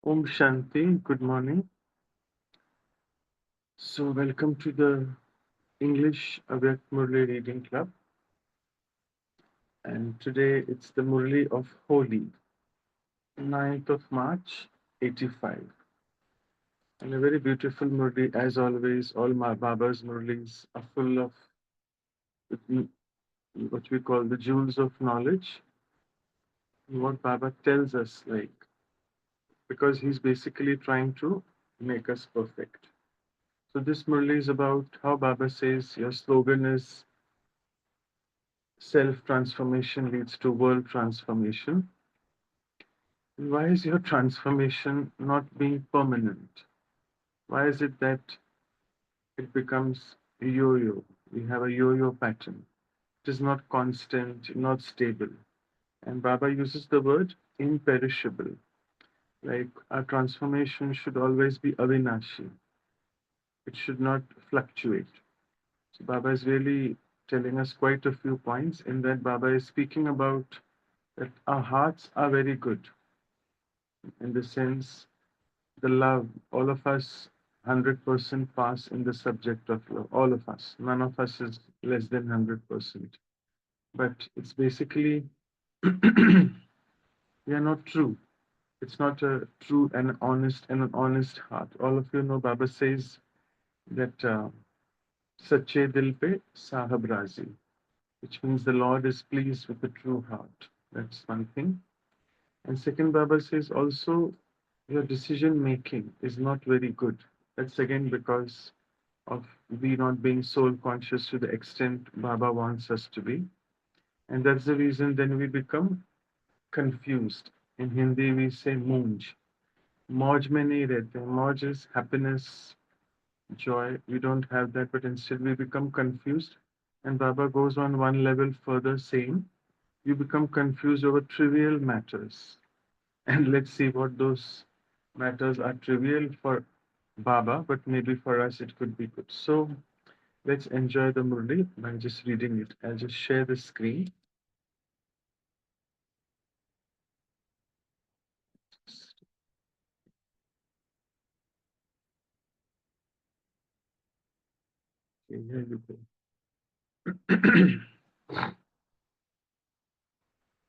Om Shanti, good morning. So, welcome to the English Avyakt Murli Reading Club. And today it's the Murli of Holi, 9th of March, 85. And a very beautiful Murli, as always. All my Baba's Murlis are full of what we call the jewels of knowledge. What Baba tells us, like, because he's basically trying to make us perfect. So, this Murli is about how Baba says your slogan is self transformation leads to world transformation. Why is your transformation not being permanent? Why is it that it becomes a yo yo? We have a yo yo pattern. It is not constant, not stable. And Baba uses the word imperishable. Like our transformation should always be avinashi, it should not fluctuate. So, Baba is really telling us quite a few points in that Baba is speaking about that our hearts are very good in the sense the love, all of us 100% pass in the subject of love, all of us. None of us is less than 100%. But it's basically, we are not true. It's not a true and an honest heart. All of you know Baba says that Sache Dil Pe Sahab Razi, which means the Lord is pleased with the true heart. That's one thing. And second, Baba says also your decision making is not very good. That's again because of we not being soul conscious to the extent Baba wants us to be. And that's the reason then we become confused. In Hindi, we say moonj. Moj mein nahi rehte. Moj is happiness, joy. We don't have that, but instead we become confused. And Baba goes on one level further saying, you become confused over trivial matters. And let's see what those matters are trivial for Baba, but maybe for us it could be good. So let's enjoy the Murli by just reading it. I'll just share the screen. Okay, here you go.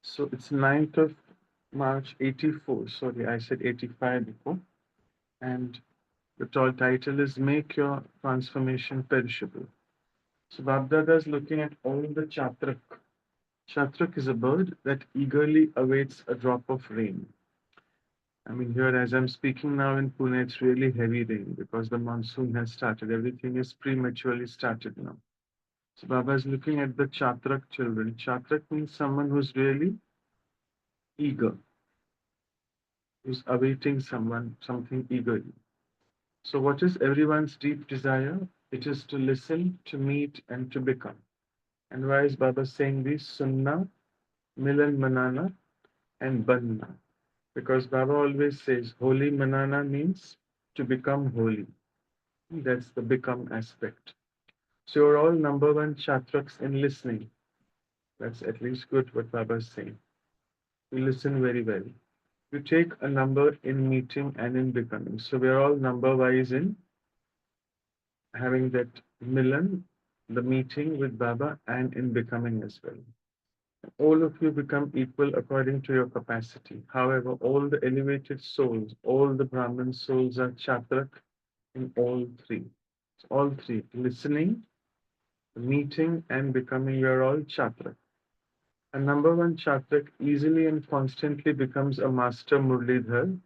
So it's 9th of March 84. Sorry, I said 85 before. And the tall title is Make Your Transformation Perishable. So Babdada is looking at all the chatrak. Chatrak is a bird that eagerly awaits a drop of rain. I mean, here as I'm speaking now in Pune, it's really heavy rain because the monsoon has started. Everything is prematurely started now. So Baba is looking at the Chatrak children. Chatrak means someone who's really eager, who's awaiting something eagerly. So what is everyone's deep desire? It is to listen, to meet, and to become. And why is Baba saying this? Sunna, Milan Manana, and Banna. Because Baba always says holy manana means to become holy. That's the become aspect. So you're all number one chatraks in listening. That's at least good what Baba is saying. You listen very well. You take a number in meeting and in becoming. So we're all number wise in having that Milan, the meeting with Baba, and in becoming as well. All of you become equal according to your capacity. However, all the elevated souls, all the Brahmin souls are chatrak in all three. So all three, listening, meeting, and becoming, we are all chatrak. A number one chatrak easily and constantly becomes a master Murlidhar,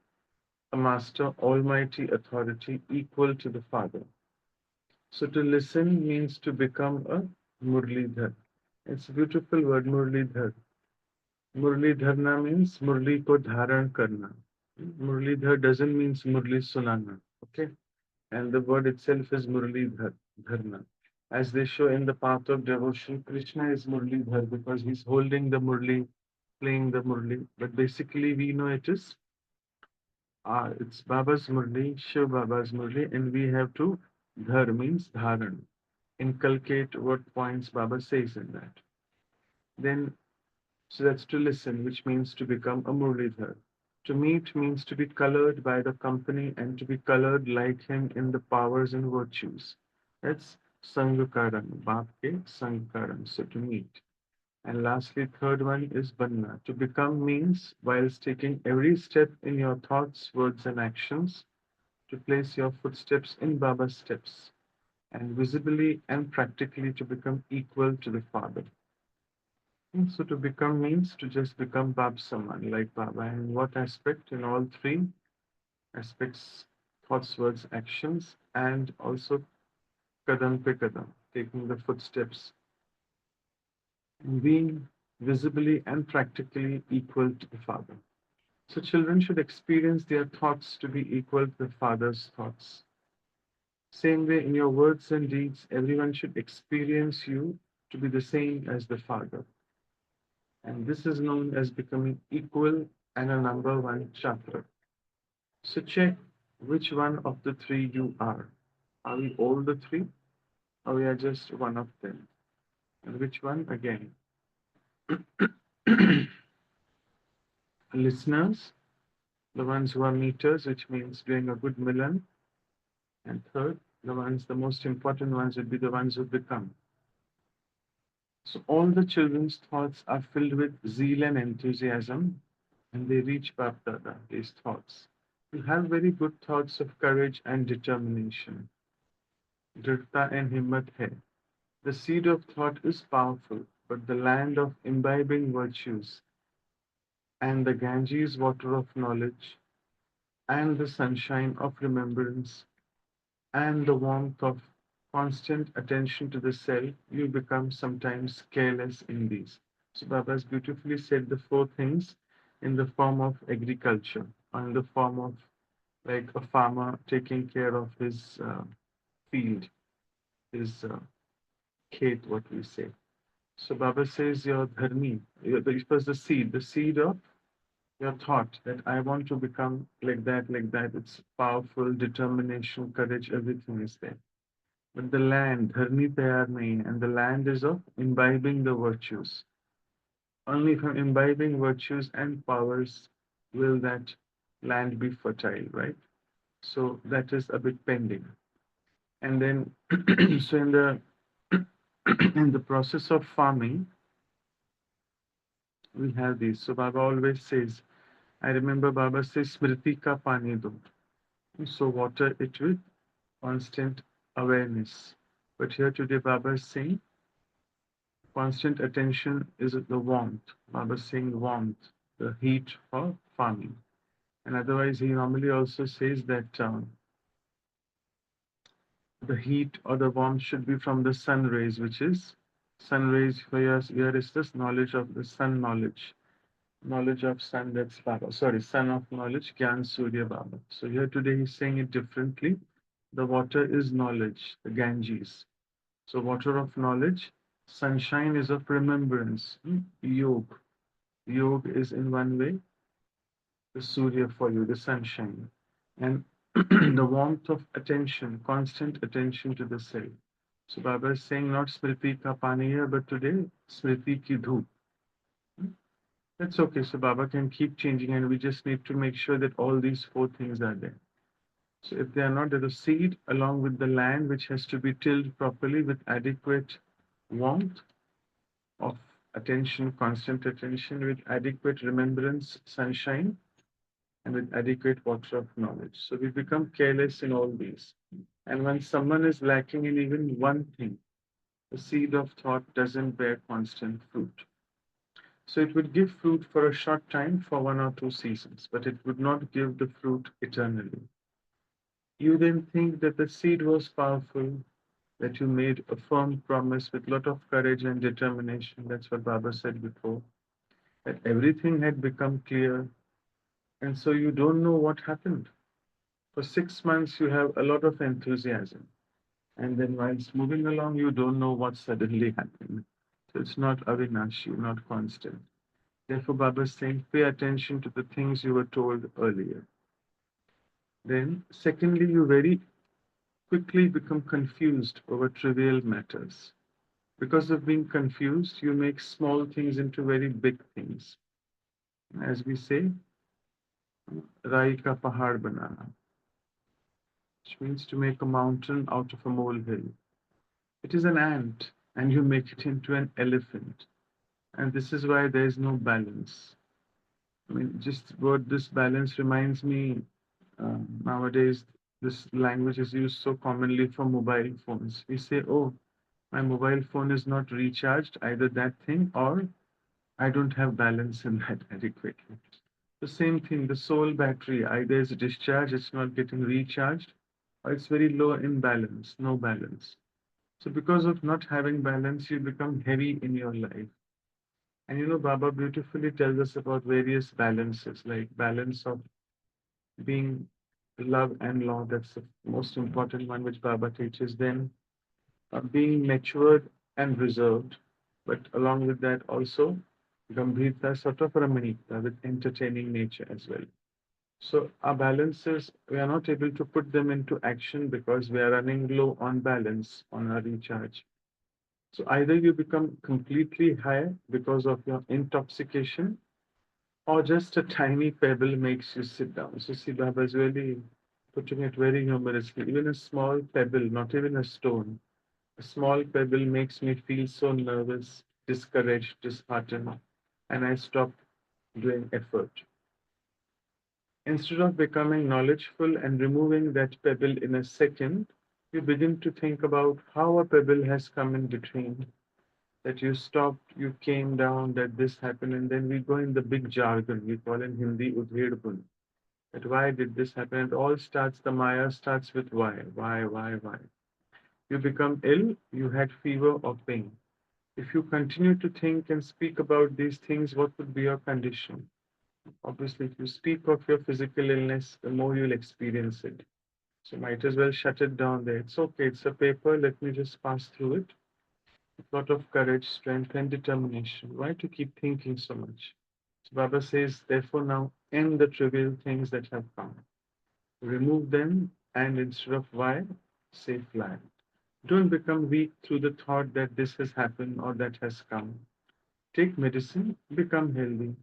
a master almighty authority equal to the Father. So to listen means to become a Murlidhar. It's a beautiful word, Murlidhar. Murlidharna means Murli ko dharan karna. Murlidhar doesn't mean Murli sunana. Okay? And the word itself is Murlidharna. As they show in the path of devotion, Krishna is Murlidhar because he's holding the Murli, playing the Murli. But basically, we know it's Baba's Murli, Shiv Baba's Murli, and we have to dhar means dharan. Inculcate what points Baba says in that. Then, so that's to listen, which means to become a Murlidhar. To meet means to be colored by the company and to be colored like him in the powers and virtues. That's Sangakaram, Bhakti Sangakaram, so to meet. And lastly, third one is Banna. To become means, whilst taking every step in your thoughts, words, and actions, to place your footsteps in Baba's steps, and visibly and practically to become equal to the Father. And so to become means to just become Bab Saman, like Baba. And in what aspect? In all three aspects: thoughts, words, actions, and also Kadam pe Kadam, taking the footsteps, and being visibly and practically equal to the Father. So children should experience their thoughts to be equal to the Father's thoughts. Same way in your words and deeds, everyone should experience you to be the same as the Father. And this is known as becoming equal and a number one chakra. So check which one of the three you are. Are we all the three? Or we are just one of them? And which one again? Listeners, the ones who are meters, which means doing a good milan. And third, the most important ones would be the ones who become. So all the children's thoughts are filled with zeal and enthusiasm, and they reach Bapdada, these thoughts. You have very good thoughts of courage and determination. Dhrita and himmat hai. The seed of thought is powerful, but the land of imbibing virtues and the Ganges water of knowledge and the sunshine of remembrance and the warmth of constant attention to the self, you become sometimes careless in these. So Baba has beautifully said the four things in the form of agriculture, or in the form of like a farmer taking care of his field, his khet, what we say. So Baba says your dharmi, it was the seed of your thought that I want to become like that, like that. It's powerful, determination, courage, everything is there. But the land, dharmi tayar nahi, and the land is of imbibing the virtues. Only from imbibing virtues and powers will that land be fertile, right? So that is a bit pending. And then, so in the in the process of farming, we have these. So Baba always says, I remember Baba says, Smriti ka pani do. So water it with constant awareness. But here today Baba is saying, constant attention is the warmth. Baba is saying warmth, the heat for farming. And otherwise, he normally also says that the heat or the warmth should be from the sun rays, which is sun rays. Here is this knowledge of the sun knowledge. Knowledge of sun, that's Baba. Sorry, sun of knowledge, Gyan Surya Baba. So here today he's saying it differently. The water is knowledge, the Ganges. So water of knowledge, sunshine is of remembrance, Yog. Yog is in one way the Surya for you, the sunshine. And the warmth of attention, constant attention to the self. So Baba is saying not Smriti ka paniya, but today Smriti ki dhoop. That's okay. So Baba can keep changing, and we just need to make sure that all these four things are there. So if they are not, there's a seed along with the land which has to be tilled properly with adequate warmth of attention, constant attention, with adequate remembrance, sunshine, and with adequate water of knowledge. So we become careless in all these. And when someone is lacking in even one thing, the seed of thought doesn't bear constant fruit. So it would give fruit for a short time for 1 or 2 seasons, but it would not give the fruit eternally. You then think that the seed was powerful, that you made a firm promise with a lot of courage and determination. That's what Baba said before, that everything had become clear. And so you don't know what happened. For 6 months, you have a lot of enthusiasm. And then whilst moving along, you don't know what suddenly happened. So it's not avinashi, not constant. Therefore, Baba is saying, pay attention to the things you were told earlier. Then, secondly, you very quickly become confused over trivial matters. Because of being confused, you make small things into very big things. As we say, Rai ka pahad banana, which means to make a mountain out of a molehill. It is an ant, and you make it into an elephant. And this is why there is no balance. I mean, just what this balance reminds me, nowadays, this language is used so commonly for mobile phones. We say, oh, my mobile phone is not recharged, either that thing or I don't have balance in that adequately. The same thing, the soul battery either is discharged, it's not getting recharged, or it's very low in balance, no balance. So, because of not having balance, you become heavy in your life. And Baba beautifully tells us about various balances, like balance of being love and law. That's the most important one which Baba teaches. Then being matured and reserved, but along with that also Gambhirta, sort of Ramanika, with entertaining nature as well. So our balances, we are not able to put them into action because we are running low on balance on our recharge. So either you become completely high because of your intoxication, or just a tiny pebble makes you sit down. So see, Baba is really putting it very humorously. Even a small pebble, not even a stone, a small pebble makes me feel so nervous, discouraged, disheartened, and I stop doing effort. Instead of becoming knowledgeful and removing that pebble in a second, you begin to think about how a pebble has come in between, that you stopped, you came down, that this happened, and then we go in the big jargon we call in Hindi Udhedbun. That why did this happen? It all starts, the Maya starts with why. You become ill, you had fever or pain. If you continue to think and speak about these things, what would be your condition? Obviously, if you speak of your physical illness, the more you'll experience it. So might as well shut it down there. It's okay, it's a paper, let me just pass through it. A lot of courage, strength, and determination. Why to keep thinking so much? So Baba says, therefore now end the trivial things that have come. Remove them and instead of why, say fly. Don't become weak through the thought that this has happened or that has come. Take medicine, become healthy.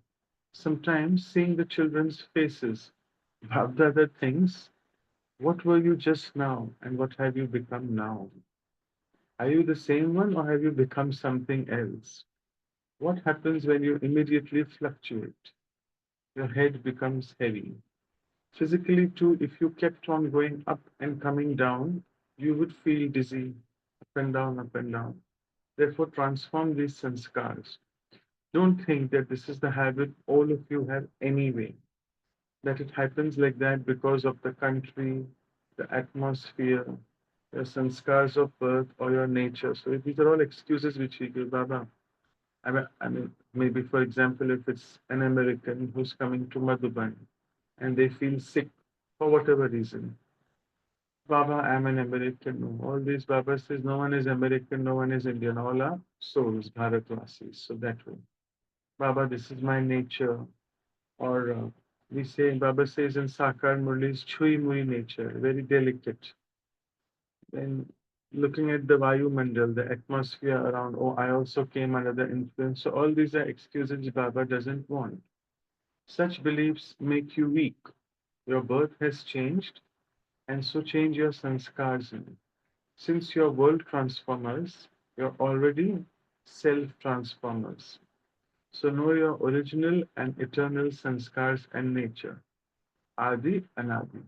Sometimes seeing the children's faces, about the other things, what were you just now and what have you become now? Are you the same one or have you become something else? What happens when you immediately fluctuate? Your head becomes heavy. Physically, too, if you kept on going up and coming down, you would feel dizzy, up and down, up and down. Therefore, transform these sanskars. Don't think that this is the habit all of you have anyway, that it happens like that because of the country, the atmosphere, your sanskars of birth, or your nature. So these are all excuses which we give, Baba. I mean, maybe for example, if it's an American who's coming to Madhuban and they feel sick for whatever reason, Baba, I'm an American. No. All these Baba says no one is American, no one is Indian. All are souls, Bharatvasis. So that way, Baba, this is my nature. Or we say, Baba says in Sakar Murli's Chui Mui nature, very delicate. Then looking at the Vayu Mandal, the atmosphere around, oh, I also came under the influence. So all these are excuses Baba doesn't want. Such beliefs make you weak. Your birth has changed, and so change your sanskars. Since you're world transformers, you're already self transformers. So know your original and eternal sanskars and nature. Adi Anadi.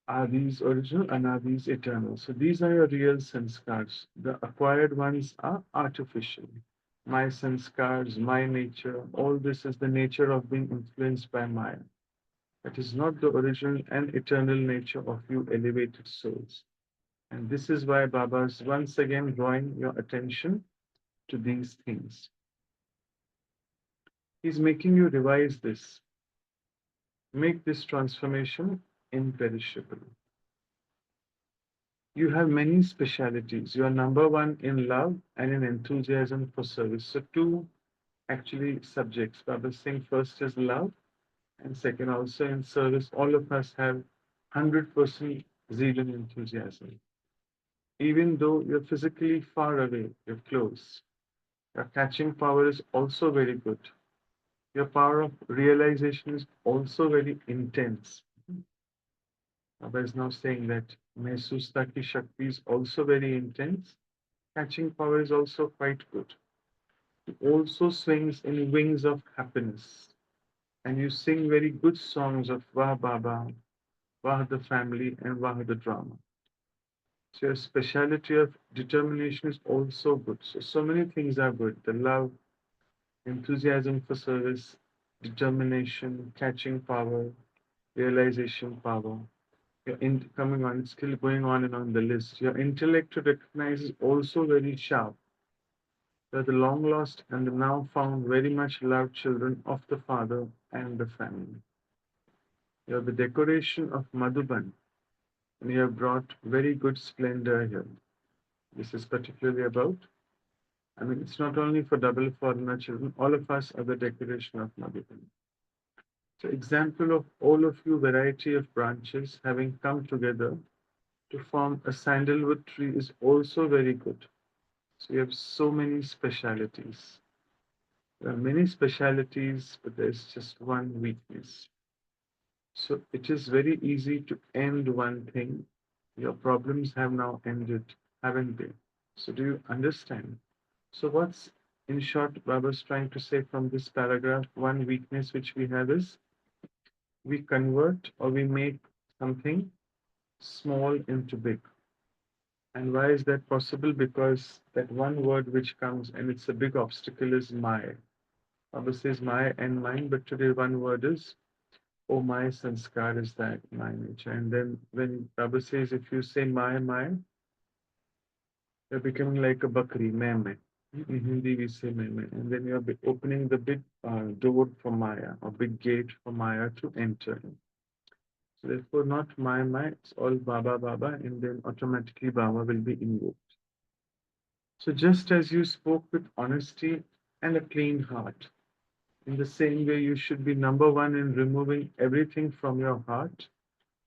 Adi's original, Anadi's eternal. So these are your real sanskars. The acquired ones are artificial. My sanskars, my nature, all this is the nature of being influenced by Maya. That is not the original and eternal nature of you elevated souls. And this is why Baba is once again drawing your attention to these things. He's making you revise this, make this transformation imperishable. You have many specialities. You are number one in love and in enthusiasm for service. So, two actually subjects. Baba Singh first is love, and second also in service. All of us have 100% zeal and enthusiasm. Even though you're physically far away, you're close. Your catching power is also very good. Your power of realization is also very intense. Baba is now saying that Mehsusta ki Shakti is also very intense. Catching power is also quite good. It also swings in wings of happiness. And you sing very good songs of Wah Baba, Wah the family, and Wah the drama. So your speciality of determination is also good. So many things are good. The love, enthusiasm for service, determination, catching power, realization power. Coming on, it's still going on and on the list. Your intellect to recognize is also very sharp. They are the long lost and the now found very much loved children of the father and the family. You have the decoration of Madhuban, and you have brought very good splendor here. This is particularly about, I mean, it's not only for double foreigner children, all of us are the decoration of Madhuban. So, example of all of you variety of branches having come together to form a sandalwood tree is also very good. So, you have so many specialities. There are many specialities, but there's just one weakness. So it is very easy to end one thing. Your problems have now ended, haven't they? So do you understand? So what's in short Baba's trying to say from this paragraph? One weakness which we have is we convert or we make something small into big. And why is that possible? Because that one word which comes and it's a big obstacle is my. Baba says my and mine, but today one word is oh, my sanskar is that, my nature. And then when Baba says, if you say my, you're becoming like a bakri, मैं. In Hindi, we say मैं. And then you're opening the big door for Maya, or big gate for Maya to enter. So therefore, not my, it's all Baba, and then automatically Baba will be invoked. So just as you spoke with honesty and a clean heart, in the same way, you should be number one in removing everything from your heart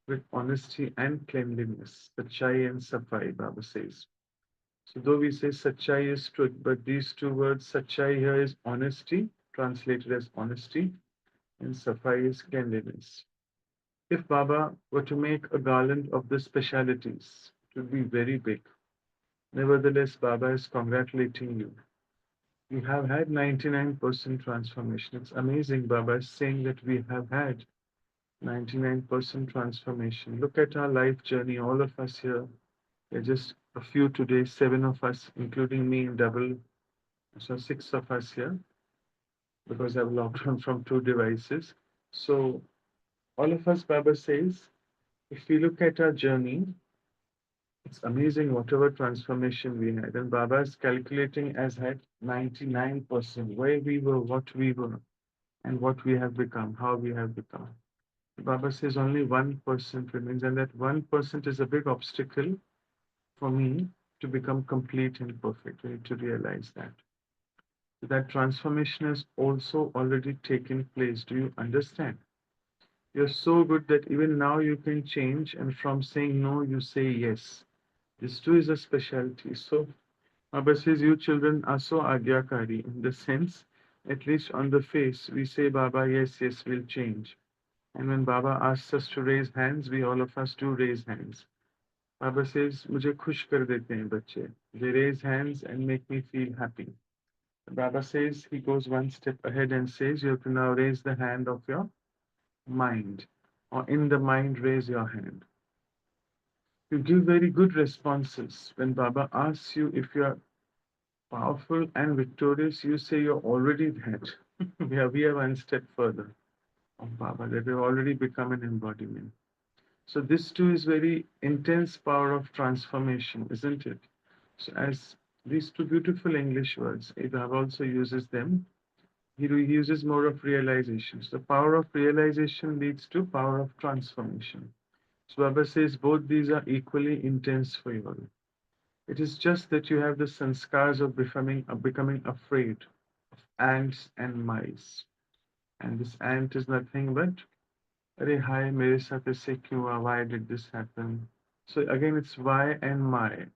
with honesty and cleanliness. Sachai and Safai, Baba says. So though we say Sachai is truth, but these two words, Sachai here is honesty, translated as honesty, and Safai is cleanliness. If Baba were to make a garland of the specialities, it would be very big. Nevertheless, Baba is congratulating you. You have had 99% transformation. It's amazing. Baba is saying that we have had 99% transformation. Look at our life journey, all of us here. There are just a few today, seven of us, including me in double. So six of us here because I've logged on from two devices. So all of us, Baba says, if we look at our journey, it's amazing whatever transformation we had. And Baba is calculating as had 99% where we were, what we were, and what we have become, how we have become. Baba says only 1% remains, and that 1% is a big obstacle for me to become complete and perfect. We need to realize that. That transformation has also already taken place. Do you understand? You're so good that even now you can change, and from saying no, you say yes. This too is a specialty. So, Baba says, you children are so agyakari in the sense, at least on the face, we say, Baba, yes, yes, we'll change. And when Baba asks us to raise hands, we all of us do raise hands. Baba says, मुझे खुश कर देते हैं बच्चे. They raise hands and make me feel happy. Baba says, he goes one step ahead and says, you have to now raise the hand of your mind. Or in the mind, raise your hand. You give very good responses. When Baba asks you if you are powerful and victorious, you say you're already that. we are one step further of Baba, that we've already become an embodiment. So this too is very intense power of transformation, isn't it? So as these two beautiful English words, Idhab also uses them. He uses more of realization. So the power of realization leads to power of transformation. So Baba says both these are equally intense for you. It is just that you have the sanskars of becoming afraid of ants and mice. And this ant is nothing but अरे हाय मेरे साथ ऐसे क्यों हुआ? Why did this happen? So again, it's why and my.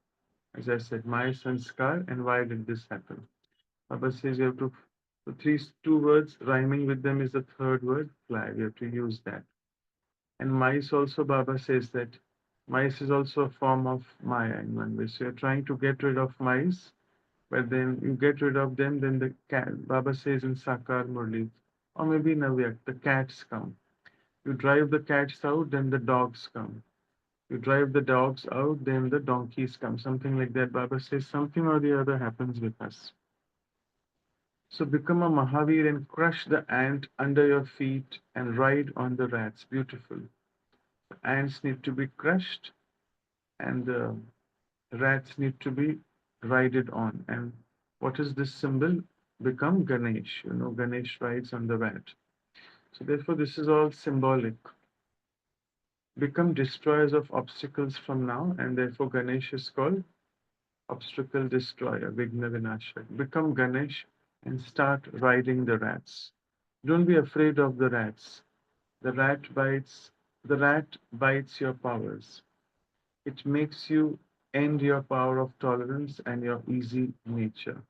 As I said, my sanskar and why did this happen? Baba says you have to So two words rhyming with them is the third word, fly. We have to use that. And mice also, Baba says that mice is also a form of Maya in one way. So you're trying to get rid of mice, but then you get rid of them, then the cat, Baba says in Sakar Murli, or maybe Navyak, the cats come. You drive the cats out, then the dogs come. You drive the dogs out, then the donkeys come. Something like that. Baba says something or the other happens with us. So become a Mahavir and crush the ant under your feet and ride on the rats. Beautiful. The ants need to be crushed and the rats need to be rided on. And what is this symbol? Become Ganesh. You know, Ganesh rides on the rat. So therefore, this is all symbolic. Become destroyers of obstacles from now, and therefore Ganesh is called obstacle destroyer, Vigna Vinashak. Become Ganesh and start riding the rats. Don't be afraid of the rats. The rat bites, the rat bites your powers. It makes you end your power of tolerance and your easy nature.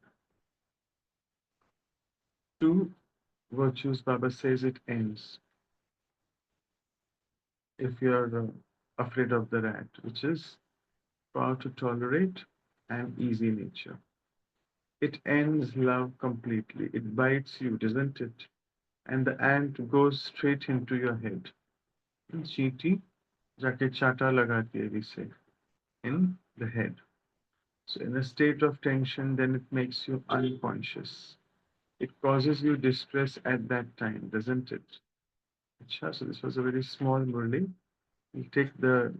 Two virtues, Baba says it ends if you're afraid of the rat, which is power to tolerate and easy nature. It ends love completely. It bites you, doesn't it? And the ant goes straight into your head. Cheaty, jaake chata lagati hai, we say, in the head. So in a state of tension, then it makes you unconscious. It causes you distress at that time, doesn't it? Achha, so this was a very small Murli. We'll take the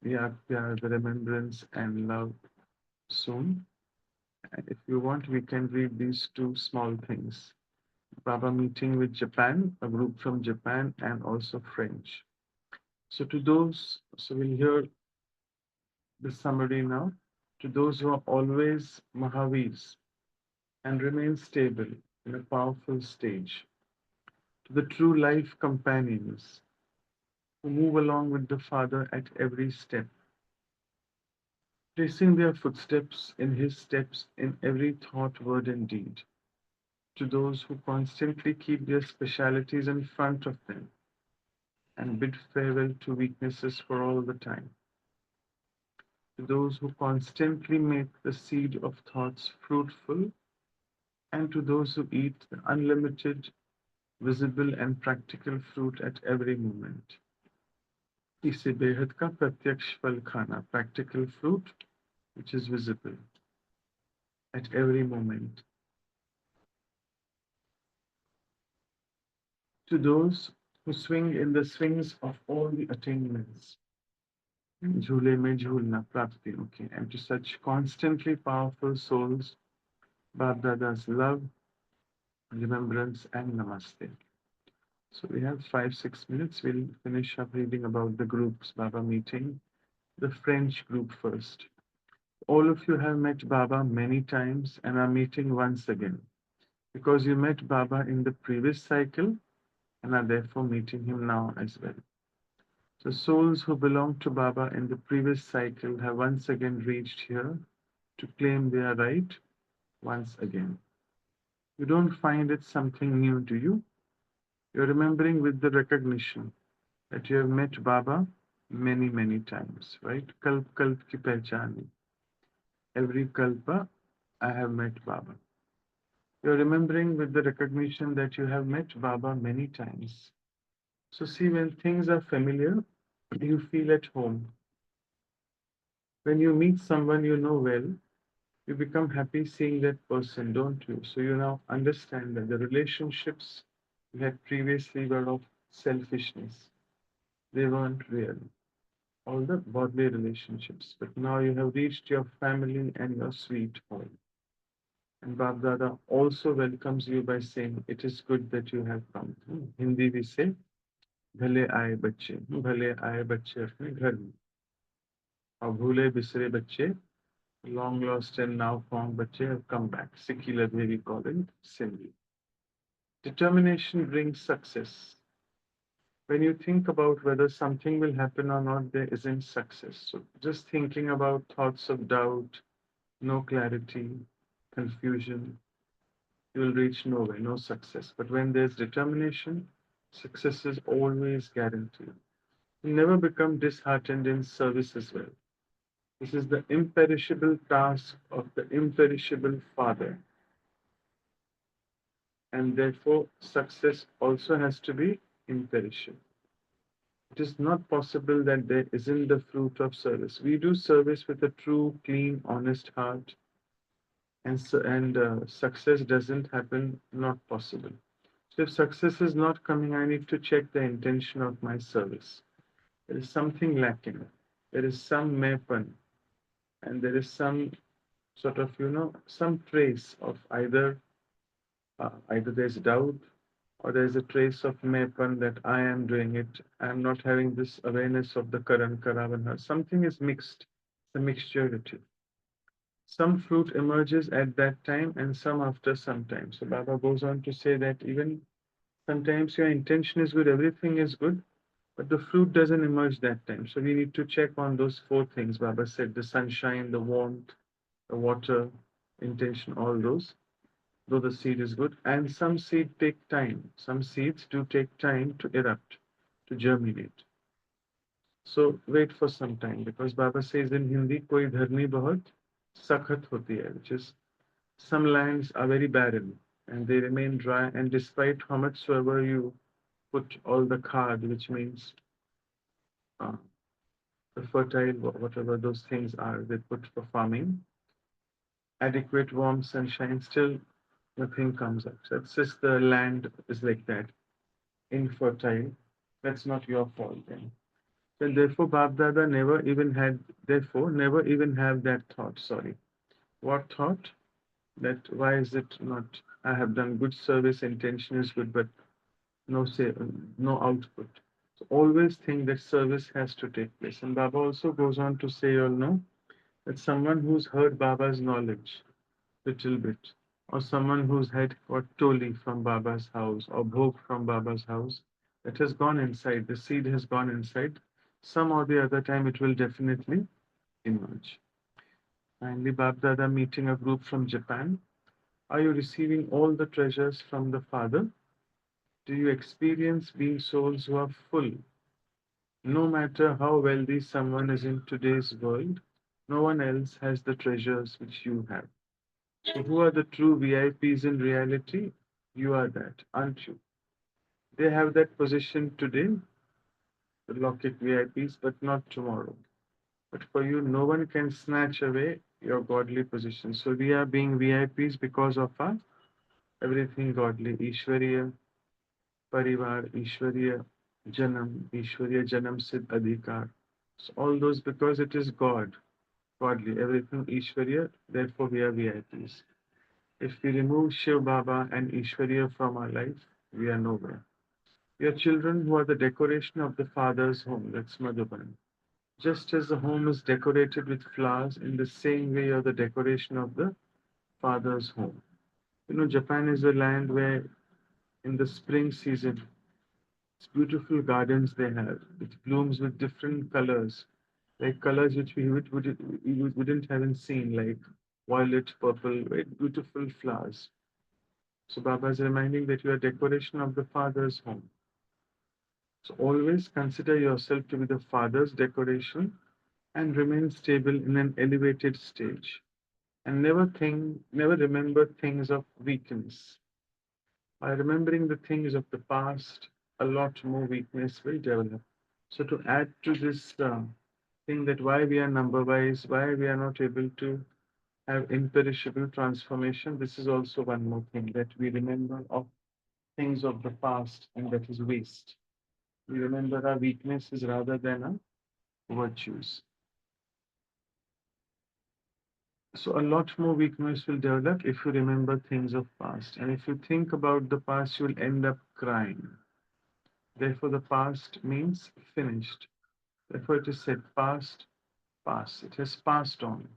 Yad the remembrance and love soon. And if you want, we can read these two small things. Baba meeting with Japan, a group from Japan, and also French. So to those, so we'll hear the summary now. To those who are always Mahavirs and remain stable in a powerful stage. To the true life companions who move along with the Father at every step, tracing their footsteps in his steps in every thought, word, and deed. To those who constantly keep their specialities in front of them and bid farewell to weaknesses for all the time. To those who constantly make the seed of thoughts fruitful, and to those who eat the unlimited, visible, and practical fruit at every moment. इसे बेहद का प्रत्यक्ष फल खाना, practical fruit which is visible at every moment. To those who swing in the swings of all the attainments, झूले में झूलना प्राप्ति, okay, and to such constantly powerful souls, Bab Dada's love, remembrance, and namaste. So we have 5-6 minutes. We'll finish up reading about the groups Baba meeting. The French group first. All of you have met Baba many times and are meeting once again because you met Baba in the previous cycle and are therefore meeting him now as well. So souls who belong to Baba in the previous cycle have once again reached here to claim their right once again. You don't find it something new, do you? You're remembering with the recognition that you have met Baba many, many times, right? Kalp kalp ki pehchani. Every kalpa, I have met Baba. You're remembering with the recognition that you have met Baba many times. So see, when things are familiar, you feel at home. When you meet someone you know well, you become happy seeing that person, don't you? So you now understand that the relationships you had previously were of selfishness. They weren't real. All the bodily relationships. But now you have reached your family and your sweet home. And Bab Dada also welcomes you by saying, it is good that you have come. Hindi we say, भले आए बच्चे, भले आए बच्चे अपने घर में. और भूले बिसरे बच्चे, long lost and now found बच्चे have come back. Secular we call it Sindhi. Determination brings success. When you think about whether something will happen or not, there isn't success. So just thinking about thoughts of doubt, no clarity, confusion, you will reach nowhere, no success. But when there's determination, success is always guaranteed. You never become disheartened in service as well. This is the imperishable task of the imperishable Father. And therefore, success also has to be imperishable. It is not possible that there isn't the fruit of service. We do service with a true, clean, honest heart, and success doesn't happen, not possible. So if success is not coming, I need to check the intention of my service. There is something lacking. There is some mepan, and there is some sort of, some trace of either there's doubt or there's a trace of mepan that I am doing it. I am not having this awareness of the Karan Karavana. Something is mixed, the mixturity. Some fruit emerges at that time and some after some time. So Baba goes on to say that even sometimes your intention is good, everything is good, but the fruit doesn't emerge that time. So we need to check on those four things. Baba said the sunshine, the warmth, the water, intention, all those, though the seed is good. And some seed take time. Some seeds do take time to erupt, to germinate. So wait for some time because Baba says in Hindi, koi dharni bahut sakhat hoti hai, which is some lands are very barren and they remain dry, and despite how much soever you put all the khad, which means uh, the fertile, whatever those things are they put for farming, adequate warm sunshine, still nothing comes up. So it's just the land is like that, infertile. That's not your fault then. So therefore, Bab Dada never even have that thought. Sorry. What thought? That why is it not? I have done good service, intention is good, but no output. So always think that service has to take place. And Baba also goes on to say, you know, that someone who's heard Baba's knowledge little bit, or someone who's had got toli from Baba's house or bhog from Baba's house, that has gone inside, the seed has gone inside, some or the other time it will definitely emerge. Finally, Bab Dada meeting a group from Japan. Are you receiving all the treasures from the Father? Do you experience being souls who are full? No matter how wealthy someone is in today's world, no one else has the treasures which you have. So, who are the true VIPs in reality? You are that, aren't you? They have that position today, the Lockett VIPs, but not tomorrow. But for you, no one can snatch away your godly position. So, we are being VIPs because of our everything godly, Ishwariya, Parivar, Ishwariya Janam Sid Adhikar. So all those because it is God, godly, everything Ishwariya, therefore we are VIPs. If we remove Shiv Baba and Ishwariya from our life, we are nowhere. We are children who are the decoration of the Father's home, that's Madhuban. Just as the home is decorated with flowers, in the same way you're the decoration of the Father's home. You know, Japan is a land where in the spring season, it's beautiful gardens they have. It blooms with different colors, like colors which we wouldn't haven't seen, like violet, purple, very beautiful flowers. So Baba is reminding that you are decoration of the Father's home. So always consider yourself to be the Father's decoration and remain stable in an elevated stage. And never remember things of weakness. By remembering the things of the past, a lot more weakness will develop. So to add to this thing that why we are number wise, why we are not able to have imperishable transformation, this is also one more thing that we remember of things of the past, and that is waste. We remember our weaknesses rather than our virtues. So a lot more weakness will develop if you remember things of past. And if you think about the past, you'll end up crying. Therefore, the past means finished. Therefore, it is said past, past. It has passed on.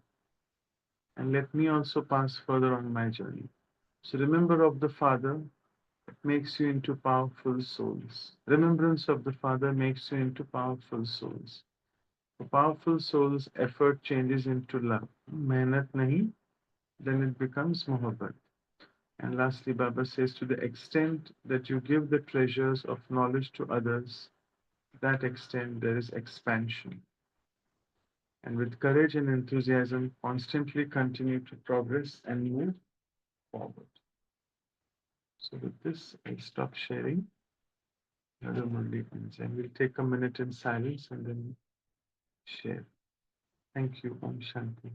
And let me also pass further on my journey. So remember of the Father, it makes you into powerful souls. Remembrance of the Father makes you into powerful souls. For powerful souls, effort changes into love. Mehnat nahi, then it becomes mohabbat. And lastly, Baba says, to the extent that you give the treasures of knowledge to others, that extent there is expansion. And with courage and enthusiasm, constantly continue to progress and move forward. So with this, I'll stop sharing. Another Murli ends, and we'll take a minute in silence and then share. Thank you. Om Shanti.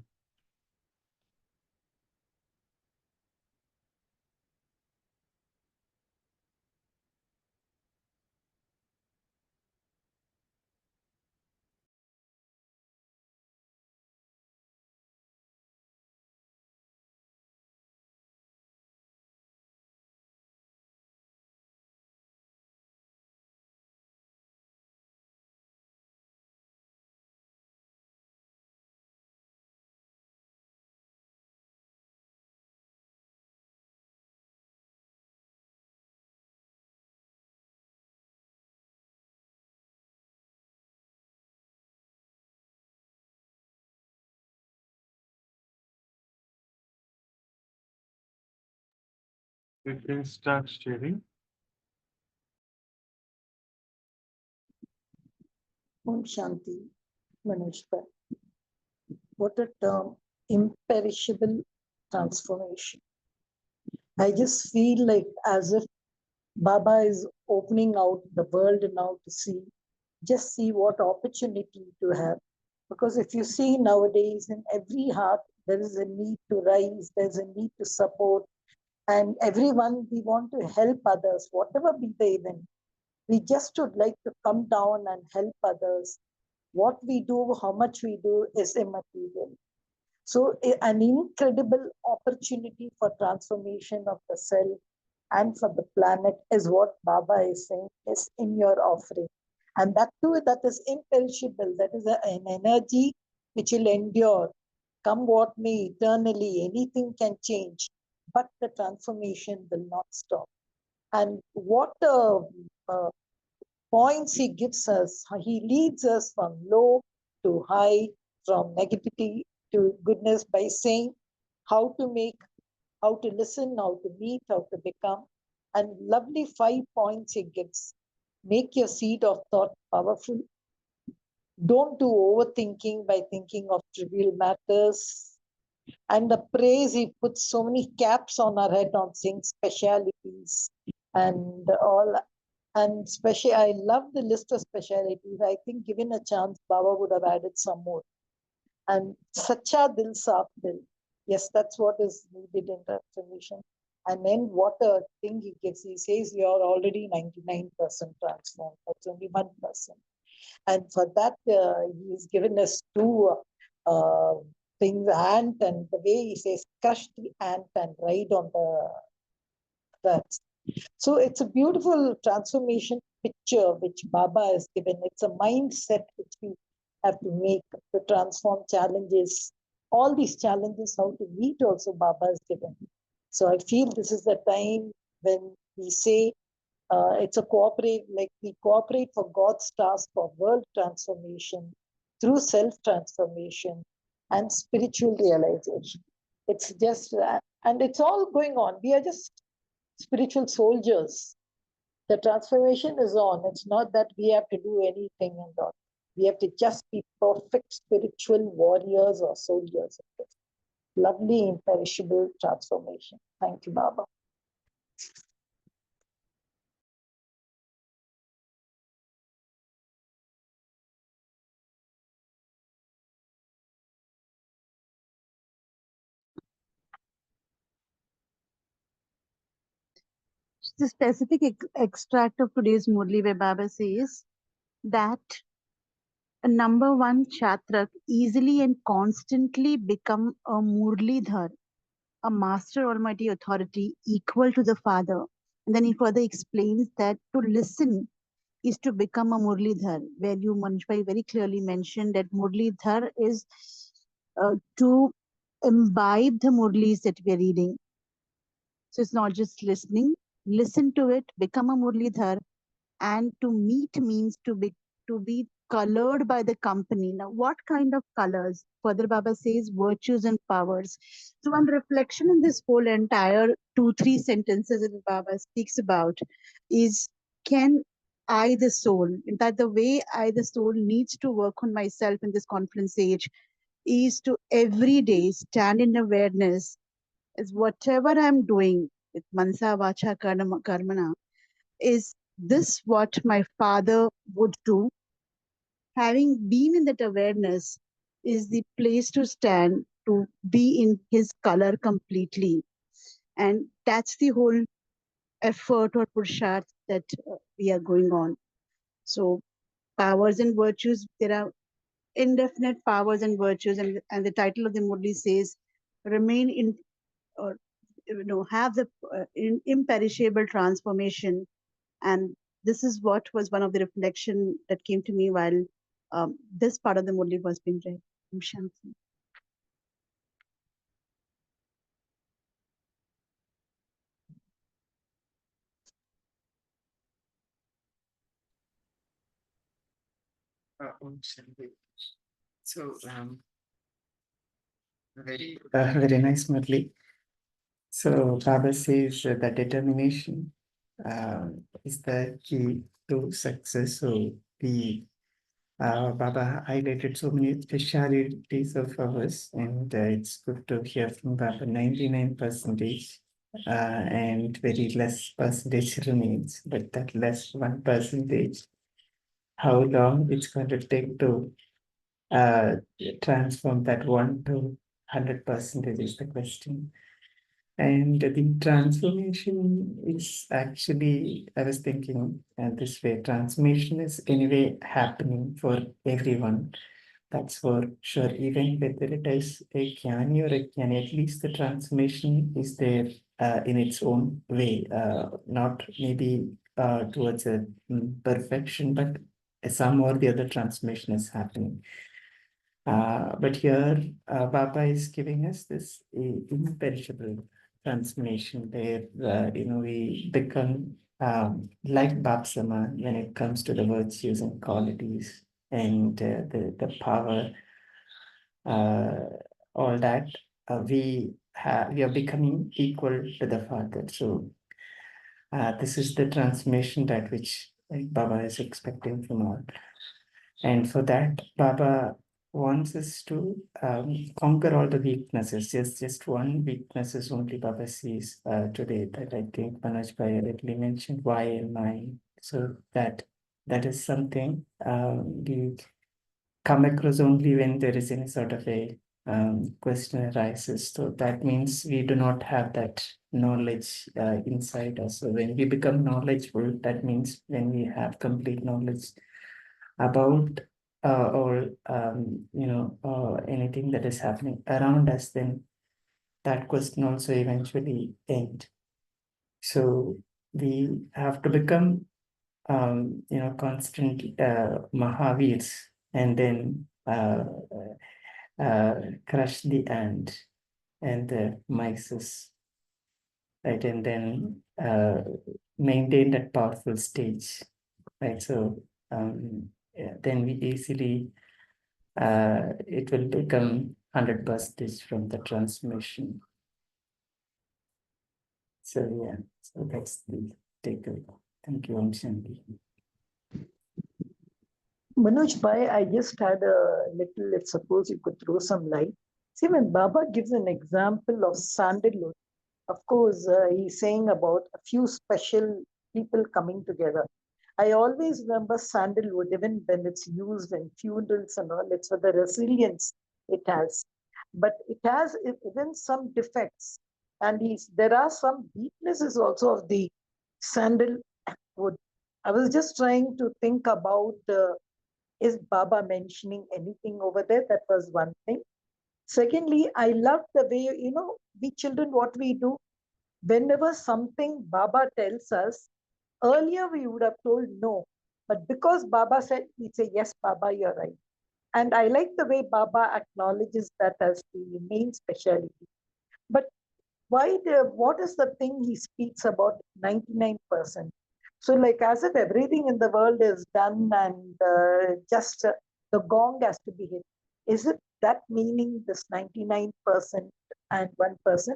We can start sharing. Om Shanti, Manishpa. What a term, imperishable transformation. I just feel like as if Baba is opening out the world now to see, just see what opportunity to have. Because if you see nowadays in every heart, there is a need to rise, there's a need to support, and everyone, we want to help others, whatever be the event. We just would like to come down and help others. What we do, how much we do is immaterial. So an incredible opportunity for transformation of the self and for the planet is what Baba is saying is in your offering. And that too, that is imperishable. That is an energy which will endure. Come what may, eternally, anything can change, but the transformation will not stop. And what points he gives us, he leads us from low to high, from negativity to goodness by saying how to make, how to listen, how to meet, how to become. And lovely 5 points he gives. Make your seed of thought powerful. Don't do overthinking by thinking of trivial matters. And the praise, he puts so many caps on our head on saying specialities and all. And I love the list of specialities. I think given a chance, Baba would have added some more. And Sacha Dil Saaf Dil. Yes, that's what is needed in transformation. And then what a thing he gives. He says you're already 99% transformed. That's only 1%. And for that, he's given us two things, ant, and the way he says, crush the ant and ride on the rats. So it's a beautiful transformation picture which Baba has given. It's a mindset which we have to make to transform challenges. All these challenges, how to meet also Baba has given. So I feel this is the time when we say it's a cooperate, like we cooperate for God's task for world transformation through self-transformation and spiritual realization. It's just, and it's all going on. We are just spiritual soldiers. The transformation is on. It's not that we have to do anything and all. We have to just be perfect spiritual warriors or soldiers. Lovely, imperishable transformation. Thank you, Baba. The specific extract of today's Murli where Baba says that a number one Chatrak easily and constantly become a Murlidhar, a master almighty authority equal to the Father. And then he further explains that to listen is to become a Murlidhar, where you, Manishbhai, very clearly mentioned that Murlidhar is to imbibe the Murlis that we are reading. So it's not just listening, listen to it, become a Murlidhar, and to meet means to be colored by the company. Now, what kind of colors? Further, Baba says virtues and powers. So, one reflection in this whole entire two, three sentences that Baba speaks about is, can I, the soul, in fact, the way I, the soul, needs to work on myself in this conference age is to every day stand in awareness is whatever I'm doing with mansa, vacha, karmana, is this what my father would do? Having been in that awareness is the place to stand, to be in his color completely. And that's the whole effort or purusharth that we are going on. So powers and virtues, there are indefinite powers and virtues, and the title of the Murli says, remain in, or have the imperishable transformation. And this is what was one of the reflection that came to me while this part of the Murli was being read. Om Shanti. So, very nice, Murli. So, Baba says that determination is the key to success. So, Baba highlighted so many specialities of ours, and it's good to hear from Baba. 99%, and very less percentage remains, but that less 1%, how long it's going to take to transform that 1 to 100% is the question. And the transformation is actually, I was thinking this way, transformation is anyway happening for everyone. That's for sure. Even whether it is a jnani or a jnani, at least the transformation is there in its own way, not maybe towards a perfection, but some or the other transformation is happening. But here, Baba is giving us this imperishable transformation where, we become like Bapsama when it comes to the virtues and qualities and the power, all that. We are becoming equal to the Father. So this is the transformation that which Baba is expecting from all. And for that, Baba wants us to conquer all the weaknesses. Just one weakness is only Baba sees today, that I think Manoj Bhai already mentioned, why am I? So that is something we come across only when there is any sort of a question arises. So that means we do not have that knowledge inside us. So when we become knowledgeable, that means when we have complete knowledge about or anything that is happening around us, then that question also eventually end. So we have to become constant Mahavirs, and then crush the ant and the mices, right? And then maintain that powerful stage, right? So then we easily it will become 100% from the transmission. So yeah, so that's the takeaway. Thank you, Om Shanti. Manoj Bhai, I just had a little, let's suppose you could throw some light. See, when Baba gives an example of sandalwood, of course, he's saying about a few special people coming together. I always remember sandalwood, even when it's used in funerals and all, it's for the resilience it has. But it has even some defects. And there are some weaknesses also of the sandalwood. I was just trying to think about is Baba mentioning anything over there? That was one thing. Secondly, I love the way, we children, what we do, whenever something Baba tells us, earlier we would have told no. But because Baba said, we say, yes, Baba, you're right. And I like the way Baba acknowledges that as the main specialty. But what is the thing he speaks about 99%? So like as if everything in the world is done and just the gong has to be hit. Is it that meaning this 99% and 1%?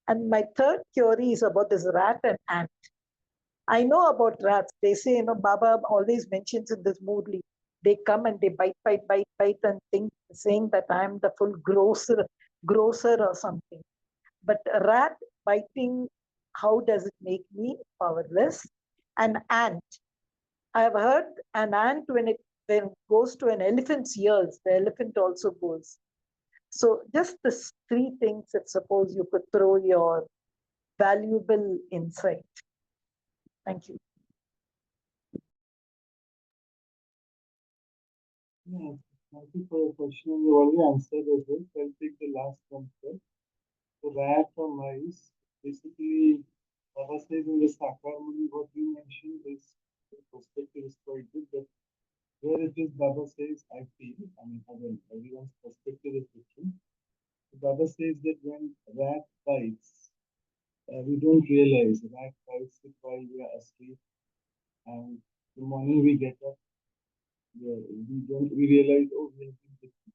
And my third theory is about this rat and ant. I know about rats. They say, Baba always mentions in this Murli, they come and they bite, and think, saying that I'm the full grocer or something. But a rat biting, how does it make me powerless? An ant. I've heard an ant, when it goes to an elephant's ears, the elephant also goes. So just these three things that suppose you could throw your valuable insight. Thank you. Yeah, thank you for your question. You already answered as well. So I'll take the last one first. The rat or mice, basically, Baba says in the Sakarmuni, what you mentioned is the perspective is quite good, but where it is, Baba says, I feel, I mean, again, everyone's perspective is different. So Baba says that when a rat bites, we don't realize. A rat bites it while we are asleep, and the morning we get up, we realize, oh, we have been bitten.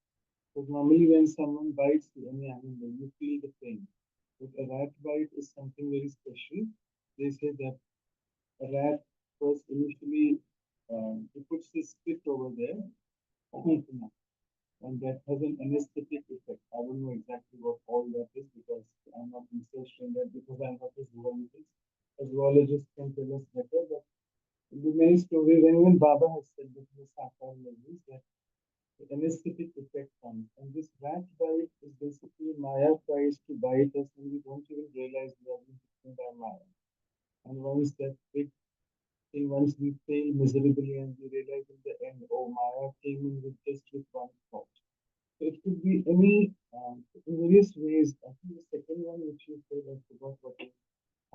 Because normally when someone bites any animal, you feel the pain. But a rat bite is something very special. They say that a rat first initially he puts his spit over there, and that has an anesthetic effect. I don't know exactly what all that is because I'm not researched in that because I'm not a zoologist. A zoologist can tell us better, but the many stories, and even Baba has said that in the Sakar levels, that the anesthetic effect comes. And this rat bite is basically Maya tries to bite us and we don't even realize we are being bitten by Maya. And once that big thing, once we fail miserably and we realize in the end, oh, Maya came in with just with one thought. So it could be any, in various ways. I think the second one which you said, I forgot what you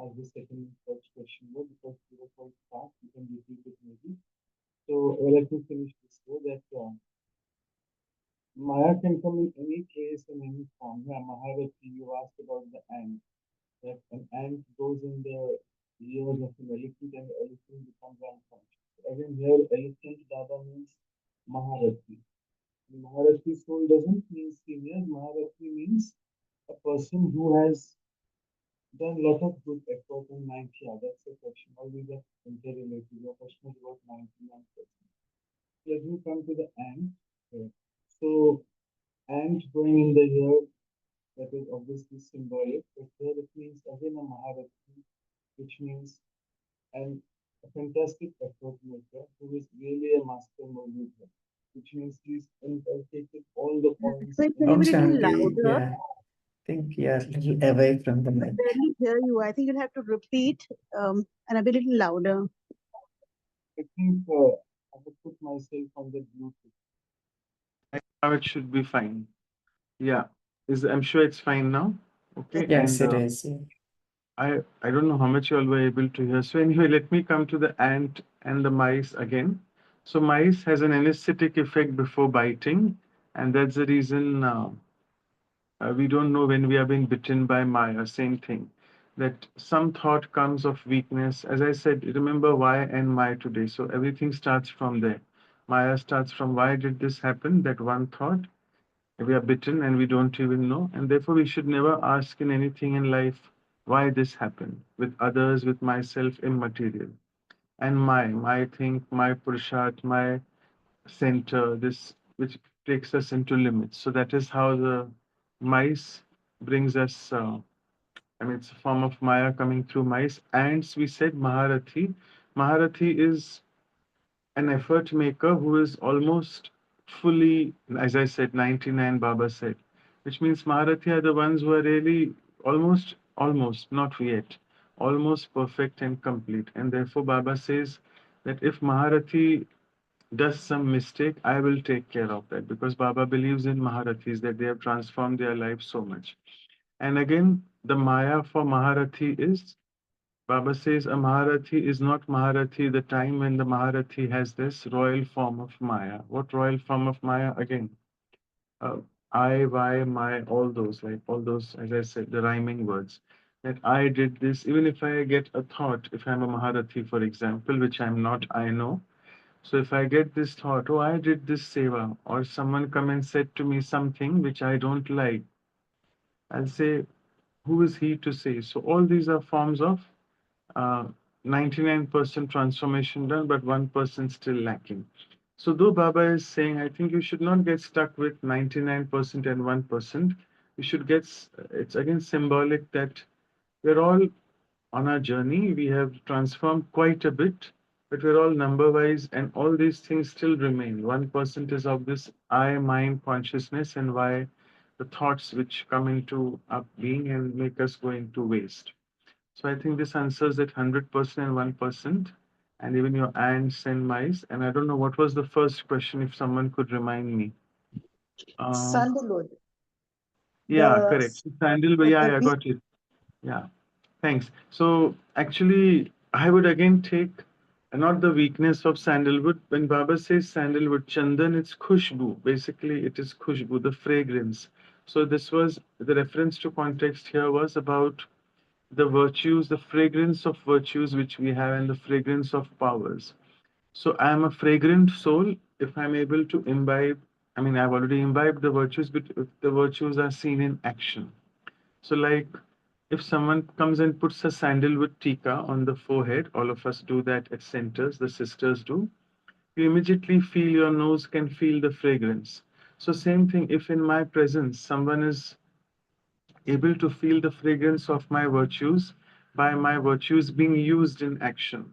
as the second and third question was because you were quite fast. You can repeat it maybe. So let me finish this way that Maya can come in any place in any form. Yeah, Maharati, you asked about the ant. That an ant goes in the ears of an elephant and the elephant becomes unconscious. Again, here elephant Dada means Maharati. Maharati soul doesn't mean senior. Maharati means a person who has done a lot of good effort in 90. Yeah, that's the question. All these are interrelated. Your question is about 99%. Let me come to the ant. Okay. So, ant going in the ear, that is obviously symbolic, but here it means again a Maharati, which means an, a fantastic effort maker who is really a master motivator, which means he's inculcated all the points Can in you Om be a little Shanti, louder? yeah. I think you are a little away from the I mic. barely hear you. I think you'll have to repeat and a bit little louder. I think I would put myself on the Bluetooth. Now it should be fine. Yeah, I'm sure it's fine now. Okay, Yes, and it is. Yeah. I don't know how much you all were able to hear. So anyway, let me come to the ant and the mice again. So mice has an anesthetic effect before biting, and that's the reason we don't know when we are being bitten by Maya. Same thing, that some thought comes of weakness. As I said, remember why and my today. So everything starts from there. Maya starts from why did this happen? That one thought. We are bitten and we don't even know, and therefore we should never ask in anything in life why this happened with others, with myself, immaterial. And my think, my purushat, my center, this which takes us into limits. So that is how the mice brings us. I mean, it's a form of Maya coming through mice. Ants, we said Maharathi. Maharathi is an effort maker who is almost fully, as I said, 99, Baba said, which means Maharathi are the ones who are really almost, not yet, almost perfect and complete. And therefore, Baba says that if Maharathi does some mistake, I will take care of that because Baba believes in Maharathis that they have transformed their life so much. And again, the Maya for Maharathi is Baba says a Maharathi is not Maharathi the time when the Maharathi has this royal form of Maya. What royal form of Maya? Again, uh, I, my, all those, as I said, the rhyming words. that I did this. Even if I get a thought, if I'm a Maharathi, for example, which I'm not, I know. So if I get this thought, oh, I did this seva, or someone come and said to me something which I don't like, I'll say, who is he to say? So all these are forms of uh, 99% transformation done, but 1% still lacking. So though Baba is saying, I think you should not get stuck with 99% and 1%. You should get, it's again symbolic that we're all on our journey. We have transformed quite a bit, but we're all number wise, and all these things still remain. 1% is of this I, mind consciousness, and why the thoughts which come into our being and make us go into waste. So I think this answers that 100% and 1%, and even your ants and mice. And I don't know what was the first question, if someone could remind me. Sandalwood. Yeah, The correct. Sandalwood, yeah, the I got it. Yeah, thanks. So actually, I would again take not the weakness of sandalwood. When Baba says sandalwood, chandan, it's khushbu. Basically, it is khushbu, the fragrance. So this was the reference to context here was about the virtues, the fragrance of virtues which we have, and the fragrance of powers. So I am a fragrant soul if I'm able to imbibe. I mean, I've already imbibed the virtues, but if the virtues are seen in action. So, like, if someone comes and puts a sandalwood tika on the forehead, all of us do that at centers, the sisters do, you immediately feel, your nose can feel the fragrance. So, same thing, if in my presence someone is able to feel the fragrance of my virtues by my virtues being used in action,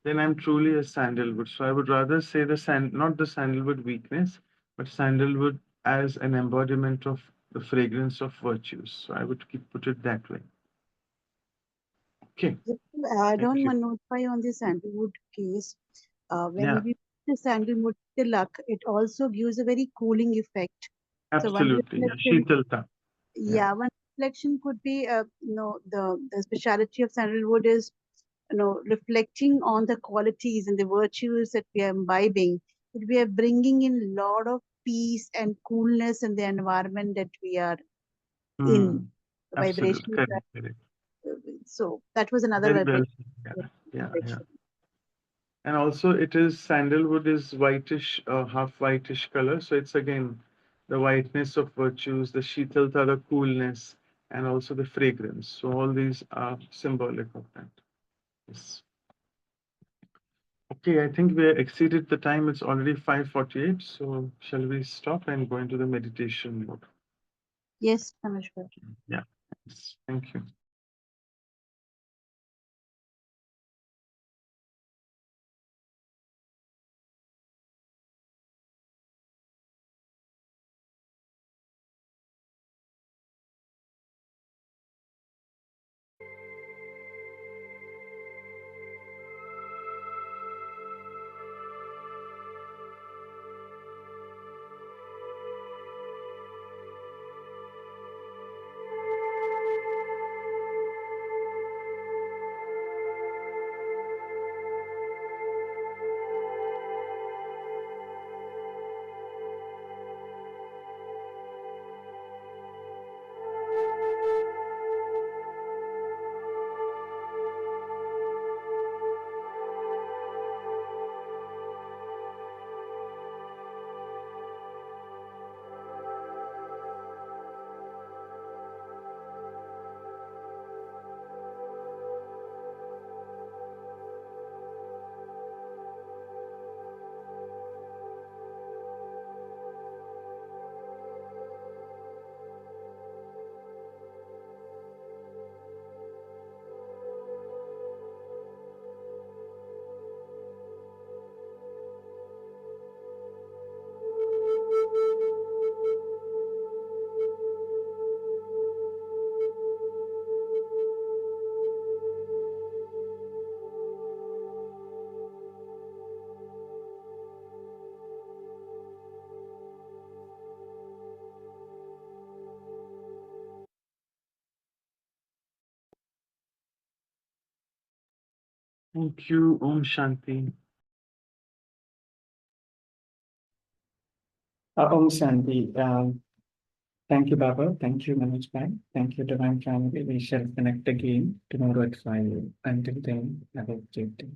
then I'm truly a sandalwood. So I would rather say not the sandalwood weakness, but sandalwood as an embodiment of the fragrance of virtues. So I would put it that way. Okay, Just to add thank on you. Manoj on the sandalwood case, when Yeah, we put the sandalwood tilak, it also gives a very cooling effect. So one absolutely. Yeah, reflection, Sheetalta. Yeah. one reflection could be, the speciality of sandalwood is, reflecting on the qualities and the virtues that we are imbibing, that we are bringing in a lot of peace and coolness in the environment that we are in. Hmm. The Absolutely. vibrations. Correct. Correct. So that was another Very well vibration. said. Yeah. Yeah. Yeah. Reflection. And also, it is sandalwood is whitish, half whitish color. So it's again the whiteness of virtues, the sheetalta, the coolness, and also the fragrance. So all these are symbolic of that. Yes. Okay, I think we exceeded the time. It's already 5:48. So shall we stop and go into the meditation mode? Yes, Tanishwar. Yeah. Yes. Thank you. Thank you. Om Shanti. Om Shanti. Thank you, Baba. Thank you, Manoj Bhai. Thank you, Divine Family. We shall connect again tomorrow at 5. Until then, have a great day.